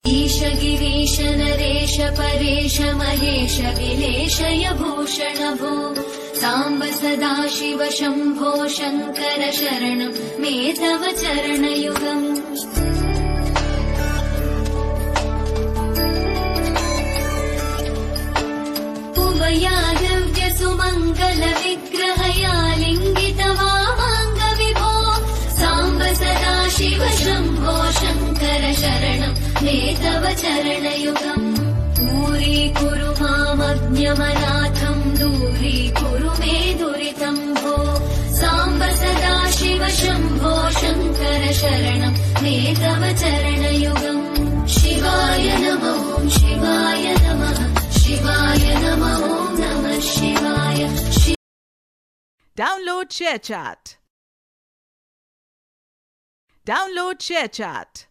ईश गिरीश नरेश परेश महेश विलेशय भूषण भो साम्ब सदाशिव शम्भो शङ्कर शरणं मे तव चरणयुगम् उभयादिव्य सुमङ्गल विग्रहया लिङ्गित वामाङ्ग विभो साम्ब सदाशिव शम्भो शङ्कर शरणं मे तव चरणयुगम् दूरीकुरु मामज्ञमनाथं दूरीकुरु मे दुरितं भो साम्ब सदाशिव शम्भो शङ्कर शरणं मे तव चरणयुगम् शिवाय नमः शिवाय नमः शिवाय नमः नमः शिवाय। Download ShareChat.